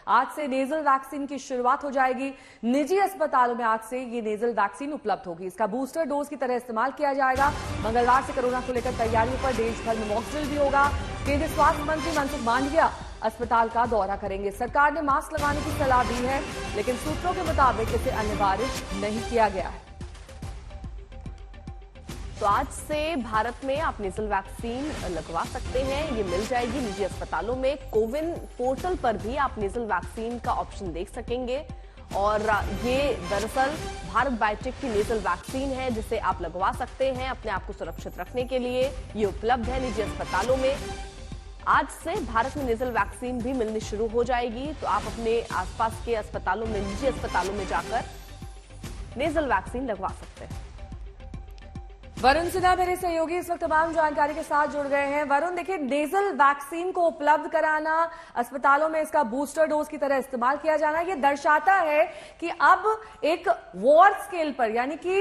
आज से nasal vaccine की शुरुआत हो जाएगी। निजी अस्पतालों में आज से ये नेजल वैक्सीन उपलब्ध होगी। इसका बूस्टर डोज की तरह इस्तेमाल किया जाएगा। मंगलवार से कोरोना को लेकर तैयारियों पर देश भर में मॉक ड्रिल भी होगा। केंद्रीय स्वास्थ्य मंत्री मनसुख मांडविया अस्पताल का दौरा करेंगे। सरकार ने मास्क लगाने की सलाह दी है, लेकिन सूत्रों के मुताबिक इसे अनिवार्य नहीं किया गया है। तो आज से भारत में आप नेजल वैक्सीन लगवा सकते हैं। ये मिल जाएगी निजी अस्पतालों में। कोविन पोर्टल पर भी आप नेजल वैक्सीन का ऑप्शन देख सकेंगे और ये दरअसल भारत बायोटेक की नेजल वैक्सीन है, जिसे आप लगवा सकते हैं अपने आप को सुरक्षित रखने के लिए। ये उपलब्ध है निजी अस्पतालों में। आज से भारत में नेजल वैक्सीन भी मिलनी शुरू हो जाएगी, तो आप अपने आसपास के अस्पतालों में, निजी अस्पतालों में जाकर नेजल वैक्सीन लगवा सकते हैं। वरुण सिन्हा मेरे सहयोगी इस वक्त तमाम जानकारी के साथ जुड़ गए हैं। वरुण, देखिए, नेजल वैक्सीन को उपलब्ध कराना, अस्पतालों में इसका बूस्टर डोज की तरह इस्तेमाल किया जाना, ये दर्शाता है कि अब एक वॉर स्केल पर, यानी कि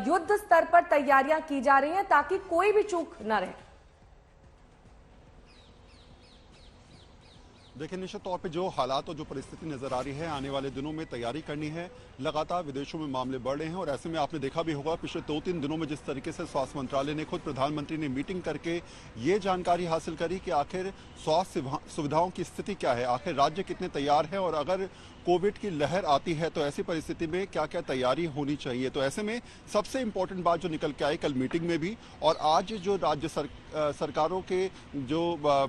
युद्ध स्तर पर तैयारियां की जा रही हैं ताकि कोई भी चूक न रहे। देखिए, निश्चित तौर पे जो हालात और जो परिस्थिति नजर आ रही है, आने वाले दिनों में तैयारी करनी है। लगातार विदेशों में मामले बढ़ रहे हैं और ऐसे में आपने देखा भी होगा पिछले 2-3 दिनों में जिस तरीके से स्वास्थ्य मंत्रालय ने, खुद प्रधानमंत्री ने मीटिंग करके ये जानकारी हासिल करी कि आखिर स्वास्थ्य सुविधाओं की स्थिति क्या है, आखिर राज्य कितने तैयार है और अगर कोविड की लहर आती है तो ऐसी परिस्थिति में क्या क्या तैयारी होनी चाहिए। तो ऐसे में सबसे इंपॉर्टेंट बात जो निकल के आई कल मीटिंग में भी, और आज जो राज्य सरकारों के जो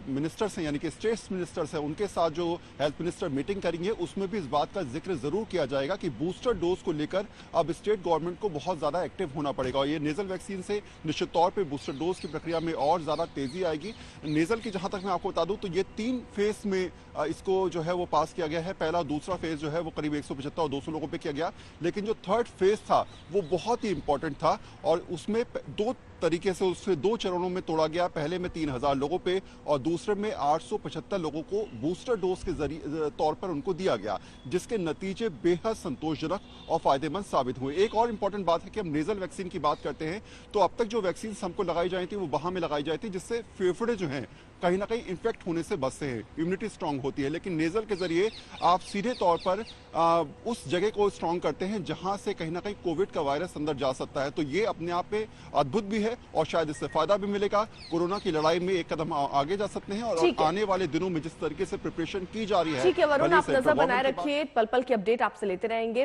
मिनिस्टर्स हैं, यानी कि स्टेट्स मिनिस्टर्स हैं, उनके साथ जो हेल्थ मिनिस्टर मीटिंग करेंगे, उसमें भी इस बात का जिक्र जरूर किया जाएगा कि बूस्टर डोज को लेकर अब स्टेट गवर्नमेंट को बहुत ज्यादा एक्टिव होना पड़ेगा। और ये नेजल वैक्सीन से निश्चित तौर पर बूस्टर डोज की प्रक्रिया में और ज्यादा तेजी आएगी। नेजल की जहां तक मैं आपको बता दूं तो ये 3 फेज में इसको जो है वो पास किया गया है। पहला, दूसरा फेज जो है वो करीब 175 और 200 लोगों पे किया गया, लेकिन जो थर्ड फेज था वो बहुत ही इंपॉर्टेंट था और उसमें 2 तरीके से उसे 2 चरणों में तोड़ा गया। पहले में 3000 लोगों पे और दूसरे में 875 लोगों को बूस्टर डोज के जरिए तौर पर उनको दिया गया, जिसके नतीजे बेहद संतोषजनक और फायदेमंद साबित हुए। एक और इंपॉर्टेंट बात है कि हम नेजल वैक्सीन की बात करते हैं तो अब तक जो वैक्सीन हमको लगाई जाती थी वो बाहां में लगाई जाती थी, जिससे फेफड़े जो हैं कहीं ना कहीं इन्फेक्ट होने से बचते हैं, इम्यूनिटी स्ट्रांग होती है। लेकिन नेजल के जरिए आप सीधे तौर पर उस जगह को स्ट्रांग करते हैं जहां से कहीं ना कहीं कोविड का वायरस अंदर जा सकता है। तो ये अपने आप में अद्भुत भी है और शायद इससे फायदा भी मिलेगा। कोरोना की लड़ाई में एक कदम आगे जा सकते हैं और आने वाले दिनों में जिस तरीके से प्रिपरेशन की जा रही है। ठीक है वरुण, आप नजर बनाए रखिए, पल पल की अपडेट आपसे लेते रहेंगे।